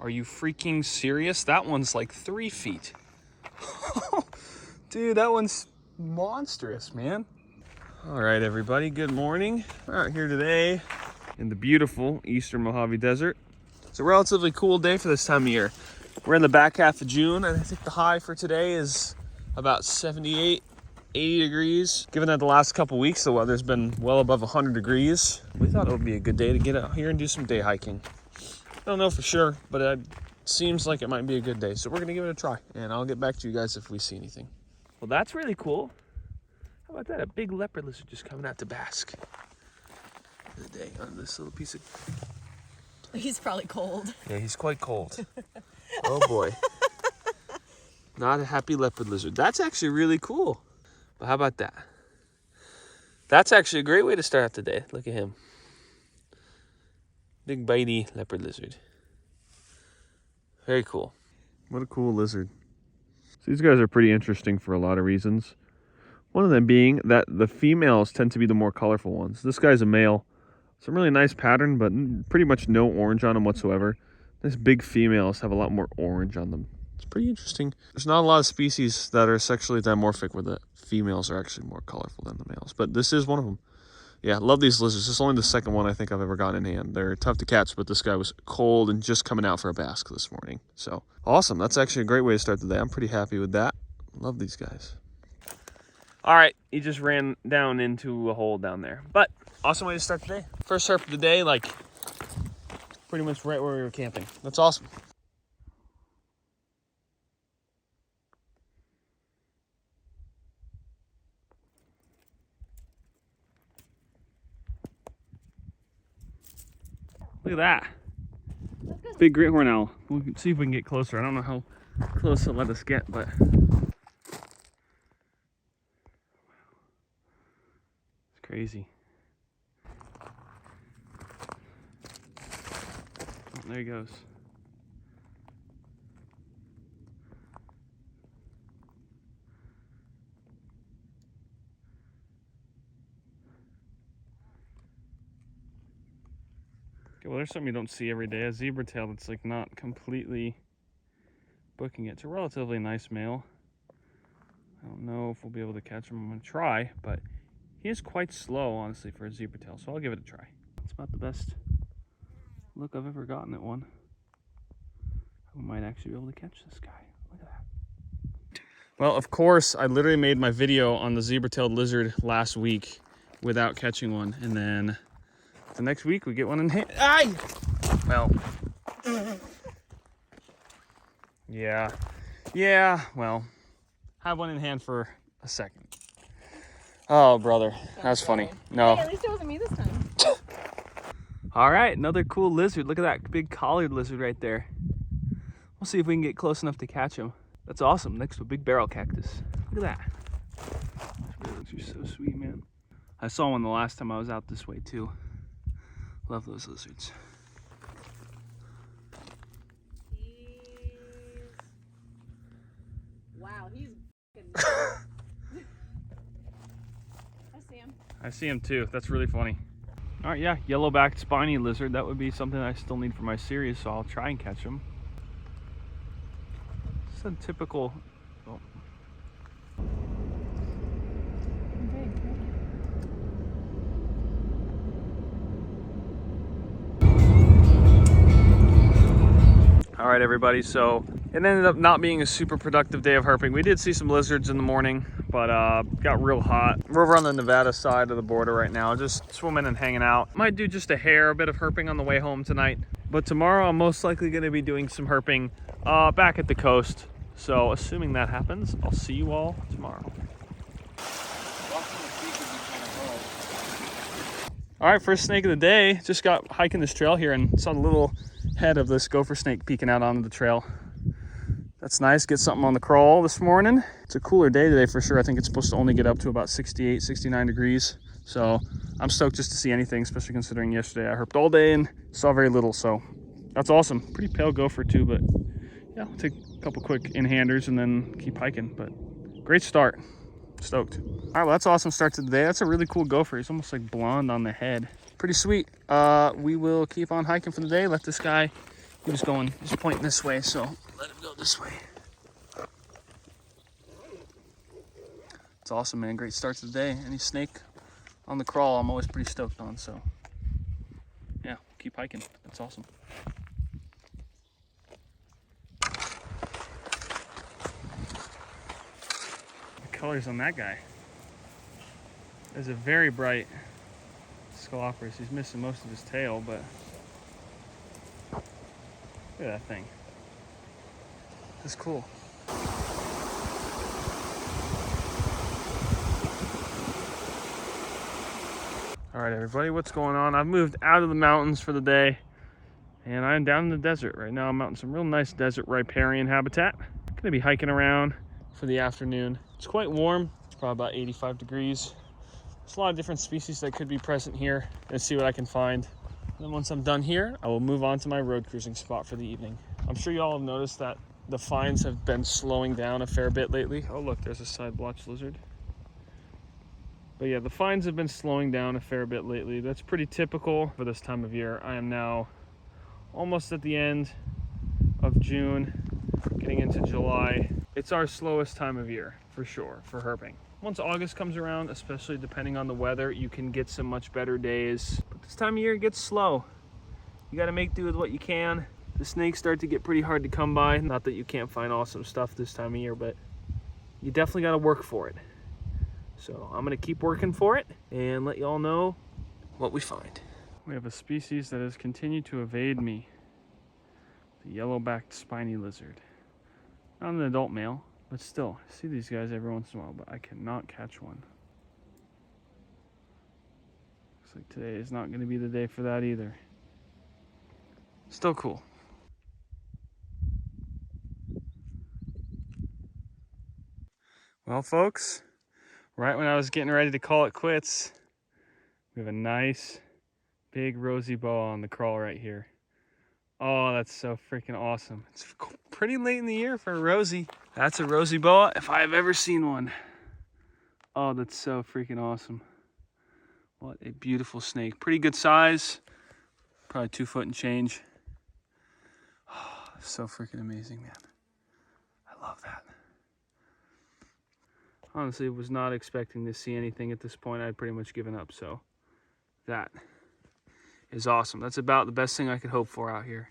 Are you freaking serious? That one's like 3 feet. Dude, that one's monstrous, man. All right, everybody, good morning. We're out here today in the beautiful Eastern Mojave Desert. It's a relatively cool day for this time of year. We're in the back half of June, and I think the high for today is about 78, 80 degrees. Given that the last couple weeks, the weather's been well above 100 degrees, we thought it would be a good day to get out here and do some day hiking. I don't know for sure, but it seems like it might be a good day. So we're gonna give it a try, and I'll get back to you guys if we see anything. Well, that's really cool. How about that? A big leopard lizard just coming out to bask for the day on this little piece of... He's probably cold. Yeah, he's quite cold. Oh boy. Not a happy leopard lizard. That's actually really cool. But how about that? That's actually a great way to start out the day. Look at him. Big bitey leopard lizard. Very cool. What a cool lizard. So these guys are pretty interesting for a lot of reasons. One of them being that the females tend to be the more colorful ones. This guy's a male. Some really nice pattern, but pretty much no orange on them whatsoever. These big females have a lot more orange on them. It's pretty interesting. There's not a lot of species that are sexually dimorphic where the females are actually more colorful than the males, but this is one of them. Yeah, love these lizards. This is only the second one I think I've ever gotten in hand. They're tough to catch, but this guy was cold and just coming out for a bask this morning. So awesome. That's actually a great way to start the day. I'm pretty happy with that. Love these guys. All right, he just ran down into a hole down there, but awesome way to start the day. First herp of the day, like pretty much right where we were camping. That's awesome. Look at that. Big great horned owl. We'll see if we can get closer. I don't know how close it'll let us get, but it's crazy. Oh, there he goes. Okay, well, there's something you don't see every day. A zebra tail that's like not completely booking it. It's a relatively nice male. I don't know if we'll be able to catch him. I'm gonna try, but he is quite slow, honestly, for a zebra tail, so I'll give it a try. It's about the best look I've ever gotten at one. I might actually be able to catch this guy. Look at that. Well, of course, I literally made my video on the zebra-tailed lizard last week without catching one, and then the next week we get one in hand. Aye! Well, yeah, well, have one in hand for a second. Oh, brother, that was funny. No. Hey, at least it wasn't me this time. All right, another cool lizard. Look at that big collared lizard right there. We'll see if we can get close enough to catch him. That's awesome, next to a big barrel cactus. Look at that. These lizards are so sweet, man. I saw one the last time I was out this way too. Love those lizards. Wow, he's I see him. I see him too. That's really funny. All right, yeah, yellow-backed spiny lizard. That would be something I still need for my series, so I'll try and catch him. It's a typical... Oh. All right, everybody, so it ended up not being a super productive day of herping. We did see some lizards in the morning, but got real hot. We're over on the Nevada side of the border right now, just swimming and hanging out. Might do just a bit of herping on the way home tonight, but tomorrow I'm most likely gonna be doing some herping back at the coast. So assuming that happens, I'll see you all tomorrow. All right, first snake of the day. Just got hiking this trail here and saw the little head of this gopher snake peeking out onto the trail. That's nice, get something on the crawl this morning. It's a cooler day today for sure. I think it's supposed to only get up to about 68, 69 degrees. So I'm stoked just to see anything, especially considering yesterday I herped all day and saw very little. So that's awesome. Pretty pale gopher too, but yeah, I'll take a couple quick in-handers and then keep hiking. But great start, stoked. All right, well, that's an awesome start to the day. That's a really cool gopher. He's almost like blonde on the head. Pretty sweet. We will keep on hiking for the day. Let this guy He was pointing this way, so let him go this way. It's awesome, man. Great start to the day. Any snake on the crawl, I'm always pretty stoked on, so yeah, keep hiking. That's awesome. The colors on that guy. There's a very bright Scalopris. He's missing most of his tail, but look at that thing. That's cool. All right, everybody, what's going on? I've moved out of the mountains for the day, and I'm down in the desert. Right now, I'm out in some real nice desert riparian habitat. I'm gonna be hiking around for the afternoon. It's quite warm. It's probably about 85 degrees. There's a lot of different species that could be present here. Gonna see what I can find. And then once I'm done here, I will move on to my road cruising spot for the evening. I'm sure you all have noticed that the finds have been slowing down a fair bit lately. Oh, look, there's a side blotch lizard. But yeah, the finds have been slowing down a fair bit lately. That's pretty typical for this time of year. I am now almost at the end of June, getting into July. It's our slowest time of year, for sure, for herping. Once August comes around, especially depending on the weather, you can get some much better days. But this time of year, it gets slow. You gotta make do with what you can. The snakes start to get pretty hard to come by. Not that you can't find awesome stuff this time of year, but you definitely gotta work for it. So I'm gonna keep working for it and let y'all know what we find. We have a species that has continued to evade me. The yellow-backed spiny lizard. Not an adult male, but still, I see these guys every once in a while, but I cannot catch one. Looks like today is not gonna be the day for that either. Still cool. Well, folks, right when I was getting ready to call it quits, we have a nice big Rosy Boa on the crawl right here. Oh, that's so freaking awesome. It's pretty late in the year for a Rosy. That's a Rosy Boa if I have ever seen one. Oh, that's so freaking awesome. What a beautiful snake. Pretty good size. Probably 2 foot and change. Oh, so freaking amazing, man. I love that. Honestly, was not expecting to see anything at this point. I'd pretty much given up, so that is awesome. That's about the best thing I could hope for out here.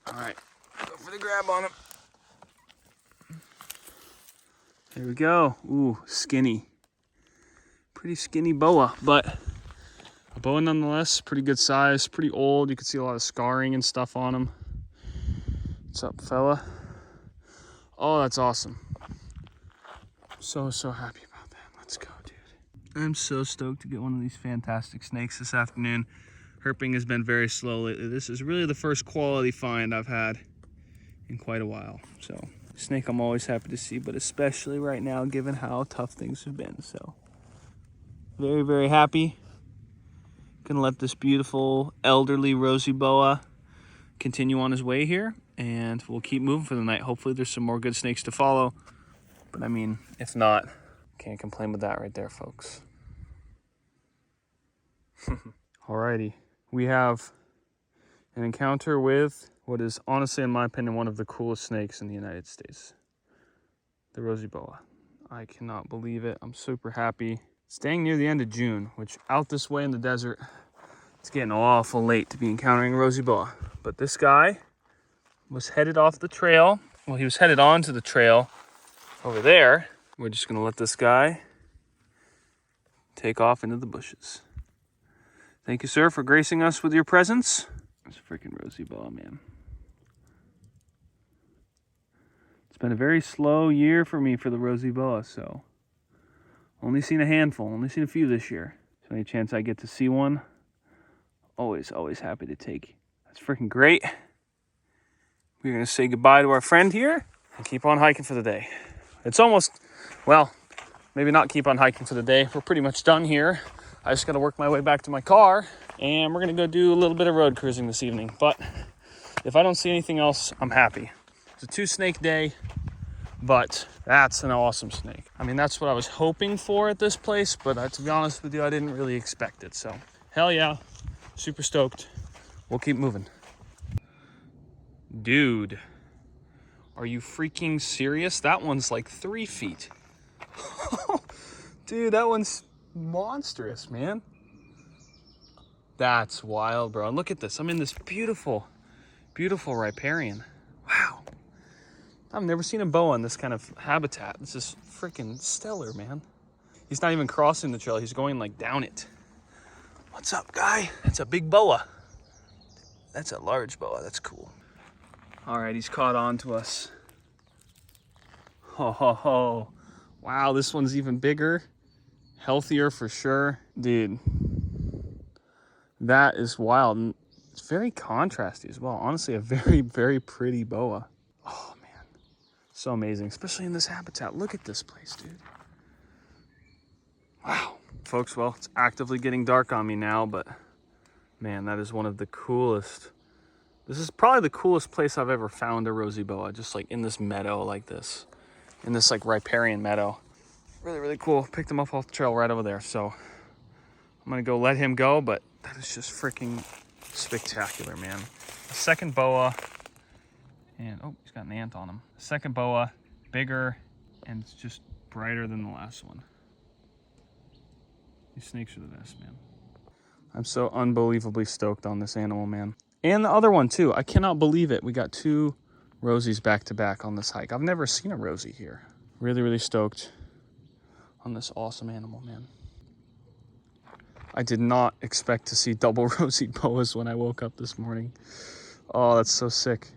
All right, go for the grab on him. There we go. Ooh, skinny. Pretty skinny boa, but a boa nonetheless. Pretty good size, pretty old. You can see a lot of scarring and stuff on him. What's up, fella? Oh, that's awesome. So happy about that. Let's go, dude. I'm so stoked to get one of these fantastic snakes this afternoon. Herping has been very slow lately. This is really the first quality find I've had in quite a while. So, snake I'm always happy to see, but especially right now given how tough things have been. So, very, very happy. Gonna let this beautiful elderly Rosy Boa continue on his way here, and we'll keep moving for the night. Hopefully there's some more good snakes to follow. But I mean, if not, can't complain with that right there, folks. Alrighty, we have an encounter with what is honestly, in my opinion, one of the coolest snakes in the United States. The Rosy Boa. I cannot believe it. I'm super happy. Staying near the end of June, which out this way in the desert, it's getting awful late to be encountering Rosy Boa. But this guy was headed off the trail. Well, he was headed onto the trail over there. We're just gonna let this guy take off into the bushes. Thank you, sir, for gracing us with your presence. It's a freaking Rosy Boa, man. It's been a very slow year for me for the Rosy Boa, so only seen a handful, only seen a few this year. So any chance I get to see one, always happy to take. That's freaking great. We're gonna say goodbye to our friend here and keep on hiking for the day. It's almost, well, maybe not keep on hiking for the day. We're pretty much done here. I just got to work my way back to my car, and we're going to go do a little bit of road cruising this evening. But if I don't see anything else, I'm happy. It's a 2-snake day, but that's an awesome snake. I mean, that's what I was hoping for at this place, but to be honest with you, I didn't really expect it. So, hell yeah, super stoked. We'll keep moving. Dude, are you freaking serious? That one's like 3 feet. Dude, that one's monstrous, man. That's wild, bro. And look at this. I'm in this beautiful, beautiful riparian. Wow. I've never seen a boa in this kind of habitat. This is freaking stellar, man. He's not even crossing the trail. He's going like down it. What's up, guy? That's a big boa. That's a large boa. That's cool. All right, he's caught on to us. Ho, ho, ho. Wow, this one's even bigger. Healthier for sure. Dude, that is wild. And it's very contrasty as well. Honestly, a very, very pretty boa. Oh, man. So amazing, especially in this habitat. Look at this place, dude. Wow. Folks, well, it's actively getting dark on me now, but man, that is one of the coolest. This is probably the coolest place I've ever found a Rosy Boa, just like in this meadow like this, in this like riparian meadow. Really, really cool. Picked him up off the trail right over there. So I'm gonna go let him go, but that is just freaking spectacular, man. A second boa, and oh, he's got an ant on him. Second boa, bigger, and it's just brighter than the last one. These snakes are the best, man. I'm so unbelievably stoked on this animal, man. And the other one too. I cannot believe it. We got 2 Rosies back to back on this hike. I've never seen a Rosy here. Really, really stoked on this awesome animal, man. I did not expect to see double Rosy Boas when I woke up this morning. Oh, that's so sick.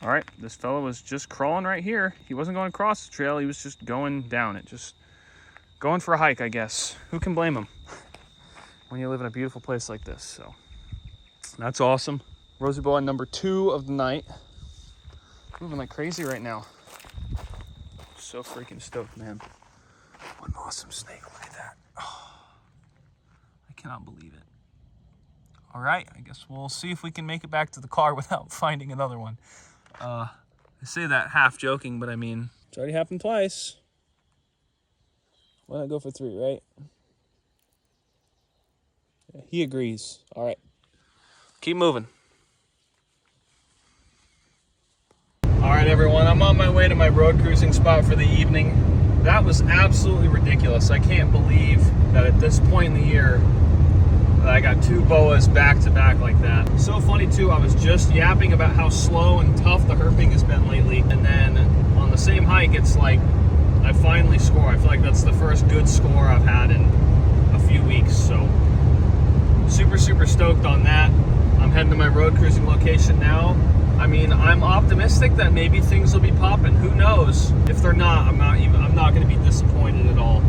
All right, this fella was just crawling right here. He wasn't going across the trail. He was just going down it, just going for a hike, I guess. Who can blame him when you live in a beautiful place like this? So that's awesome. Rosy Boa number 2 of the night. Moving like crazy right now. So freaking stoked, man. What an awesome snake. Look at that. Oh, I cannot believe it. All right, I guess we'll see if we can make it back to the car without finding another one. I say that half joking, but I mean, it's already happened twice. Why not go for 3, right? Yeah, he agrees. All right. Keep moving. All right, everyone. I'm on my way to my road cruising spot for the evening. That was absolutely ridiculous. I can't believe that at this point in the year that I got 2 boas back to back like that. So funny too, I was just yapping about how slow and tough the herping has been lately. And then on the same hike, it's like I finally score. I feel like that's the first good score I've had in a few weeks. So super, super stoked on that. I'm heading to my road cruising location now. I mean, I'm optimistic that maybe things will be popping. Who knows? If they're not, I'm not going to be disappointed at all.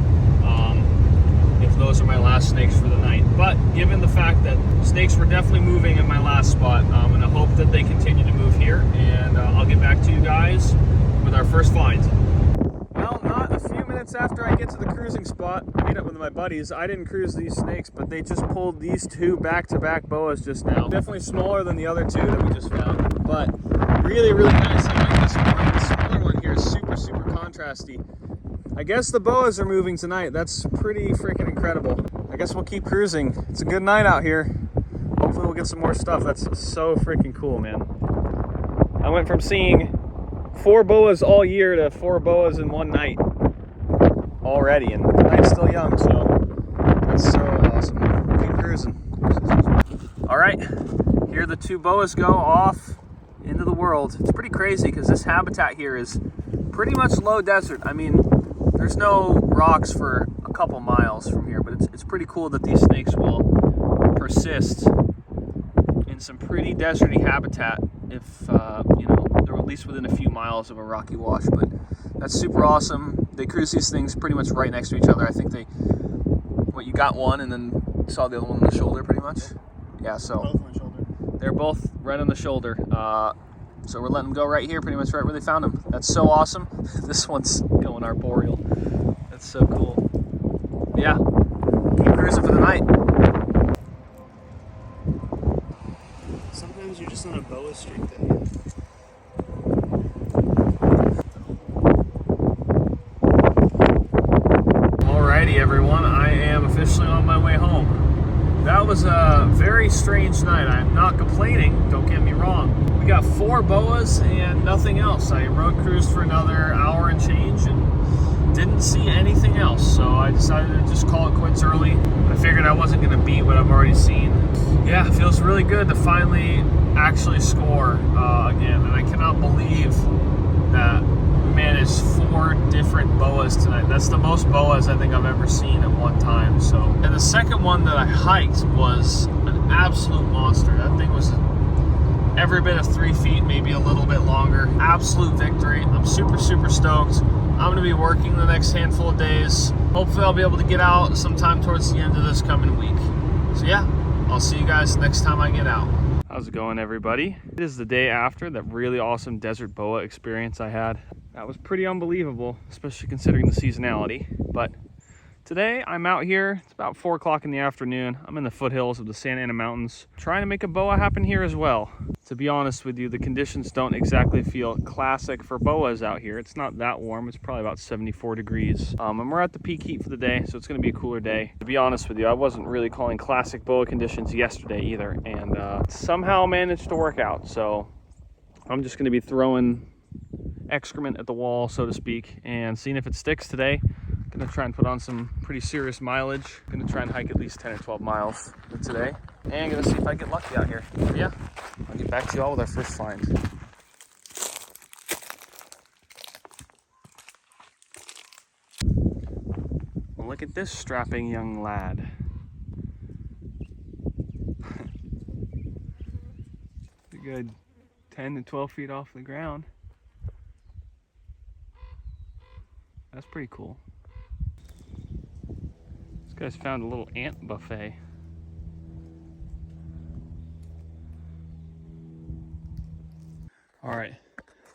If those are my last snakes for the night. But given the fact that snakes were definitely moving in my last spot, I'm going to hope that they continue to move here, and I'll get back to you guys with our first find. Well, not a few minutes after I get to the cruising spot, I meet up with my buddies. I didn't cruise these snakes, but they just pulled these 2 back-to-back boas just now. Definitely smaller than the other 2 that we just found, but really, really nice. I like this one. The smaller one here is super, super contrasty. I guess the boas are moving tonight. That's pretty freaking incredible. I guess we'll keep cruising. It's a good night out here. Hopefully we'll get some more stuff. That's so freaking cool, man. I went from seeing 4 boas all year to 4 boas in one night already, and the night's still young, so that's so awesome. Keep cruising. All right, here the 2 boas go off into the world. It's pretty crazy because this habitat here is pretty much low desert. I mean, there's no rocks for a couple miles from here, but it's pretty cool that these snakes will persist in some pretty deserty habitat if, you know, they're at least within a few miles of a rocky wash. But that's super awesome. They cruise these things pretty much right next to each other. I think you got one and then saw the other one on the shoulder pretty much. Yeah, so both on the shoulder. They're both right on the shoulder. So we're letting them go right here, pretty much right where they found them. That's so awesome. This one's going arboreal. That's so cool. Yeah, keep cruising for the night. Sometimes you're just on a boa streak then. Alrighty, everyone, I am officially on my way home. That was a very strange night. I'm not complaining, don't get me wrong. We got 4 boas and nothing else. I road cruised for another hour and change and didn't see anything else. So I decided to just call it quits early. I figured I wasn't going to beat what I've already seen. Yeah, it feels really good to finally actually score again. And I cannot believe that we managed 4 different boas tonight. That's the most boas I think I've ever seen at one time. So, and the second one that I hiked was an absolute monster. That thing was every bit of 3 feet, maybe a little bit longer. Absolute victory. I'm super stoked. I'm gonna be working the next handful of days. Hopefully I'll be able to get out sometime towards the end of this coming week. So yeah, I'll see you guys next time I get out. How's it going, everybody? It is the day after that really awesome desert boa experience I had. That was pretty unbelievable, especially considering the seasonality. But today I'm out here. It's about 4 o'clock in the afternoon. I'm in the foothills of the Santa Ana Mountains, trying to make a boa happen here as well. To be honest with you, the conditions don't exactly feel classic for boas out here. It's not that warm. It's probably about 74 degrees. And we're at the peak heat for the day, so it's going to be a cooler day. To be honest with you, I wasn't really calling classic boa conditions yesterday either, and somehow managed to work out. So I'm just going to be throwing excrement at the wall, so to speak, and seeing if it sticks today. Gonna try and put on some pretty serious mileage. Gonna try and hike at least 10 or 12 miles today. And gonna see if I get lucky out here. But yeah, I'll get back to you all with our first find. Well, look at this strapping young lad. A good 10 to 12 feet off the ground. That's pretty cool. Guys found a little ant buffet. All right,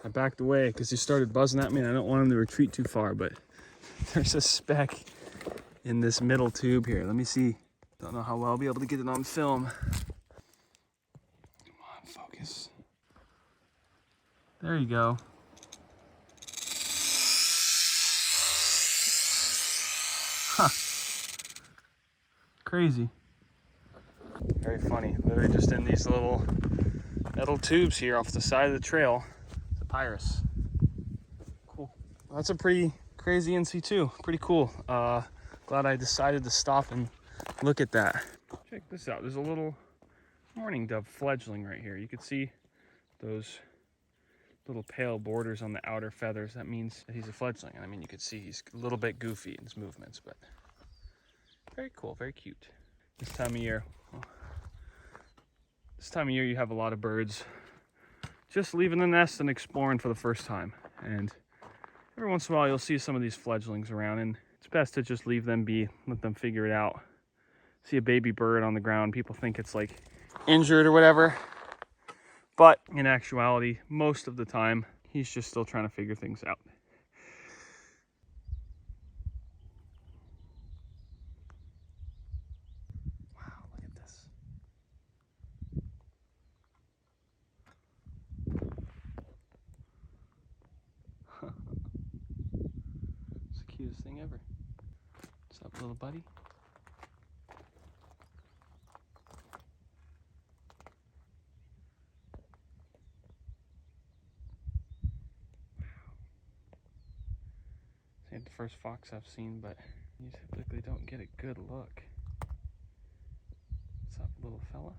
I backed away because he started buzzing at me and I don't want him to retreat too far, but there's a speck in this middle tube here. Let me see. Don't know how well I'll be able to get it on film. Come on, focus. There you go. Huh. Crazy. Very funny. Literally just in these little metal tubes here off the side of the trail. It's a papyrus. Cool. Well, that's a pretty crazy NC2. Pretty cool. Glad I decided to stop and look at that. Check this out. There's a little mourning dove fledgling right here. You can see those little pale borders on the outer feathers. That means that he's a fledgling. And I mean, you can see he's a little bit goofy in his movements, but very cool, very cute. This time of year, you have a lot of birds just leaving the nest and exploring for the first time. And every once in a while, you'll see some of these fledglings around, and it's best to just leave them be, let them figure it out. See a baby bird on the ground, people think it's like injured or whatever. But in actuality, most of the time, he's just still trying to figure things out. It's the cutest thing ever. What's up, little buddy? This ain't the first fox I've seen, but you typically don't get a good look. What's up, little fella?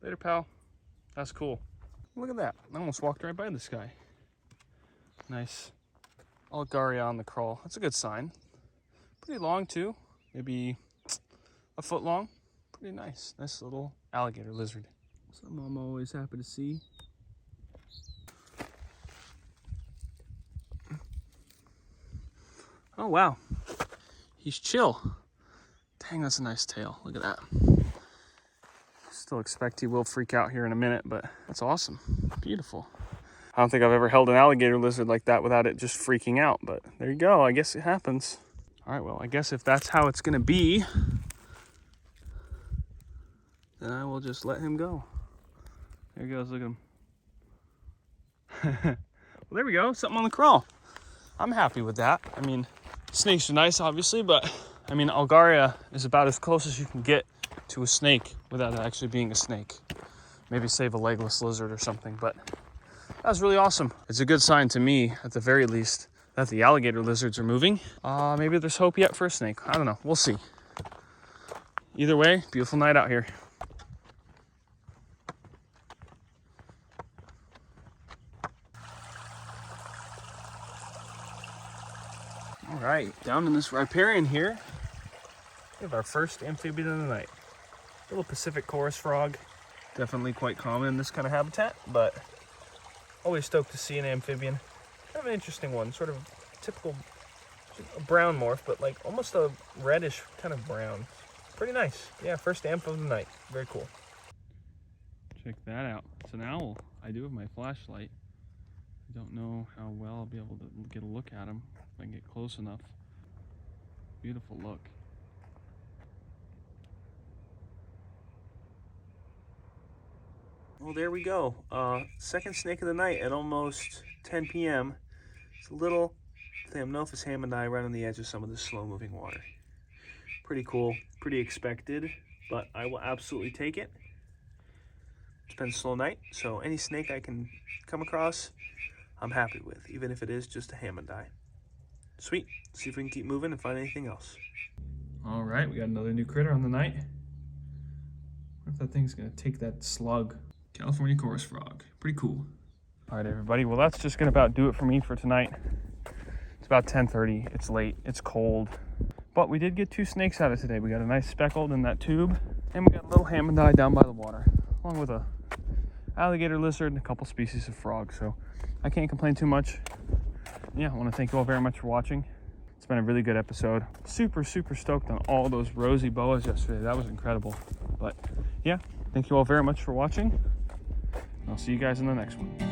Later, pal. That's cool. Look at that. I almost walked right by this guy. Nice. Algaria on the crawl. That's a good sign. Pretty long, too. Maybe a foot long. Pretty nice. Nice little alligator lizard. Something I'm always happy to see. Oh, wow. He's chill. Dang, that's a nice tail. Look at that. Still expect he will freak out here in a minute, but that's awesome. Beautiful. I don't think I've ever held an alligator lizard like that without it just freaking out, but there you go. I guess it happens. All right, well, I guess if that's how it's going to be, then I will just let him go. There he goes. Look at him. Well, there we go. Something on the crawl. I'm happy with that. I mean, snakes are nice, obviously, but I mean, Algaria is about as close as you can get to a snake without it actually being a snake. Maybe save a legless lizard or something, but that was really awesome. It's a good sign to me, at the very least, that the alligator lizards are moving. Maybe there's hope yet for a snake. I don't know. We'll see. Either way, beautiful night out here. All right, down in this riparian here, we have our first amphibian of the night. Little Pacific chorus frog. Definitely quite common in this kind of habitat, but always stoked to see an amphibian. Kind of an interesting one, sort of typical brown morph, but like almost a reddish kind of brown. Pretty nice. Yeah, first amp of the night. Very cool. Check that out. It's an owl. I do have my flashlight. I don't know how well I'll be able to get a look at him if I can get close enough. Beautiful look. Well, there we go. Second snake of the night at almost 10 p.m. It's a little Thamnophis hammondii right on the edge of some of this slow-moving water. Pretty cool, pretty expected, but I will absolutely take it. It's been a slow night, so any snake I can come across, I'm happy with, even if it is just a hammondii. Sweet. See if we can keep moving and find anything else. All right, we got another new critter on the night. What if that thing's gonna take that slug? California chorus frog. Pretty cool. All right, everybody. Well, that's just gonna about do it for me for tonight. It's about 10:30. It's late. It's cold. But we did get 2 snakes out of today. We got a nice speckled in that tube, and we got a little hammondii down by the water, along with a alligator lizard and a couple species of frog. So I can't complain too much. Yeah, I want to thank you all very much for watching. It's been a really good episode. Super, super stoked on all those Rosy Boas yesterday. That was incredible. But yeah, thank you all very much for watching. I'll see you guys in the next one.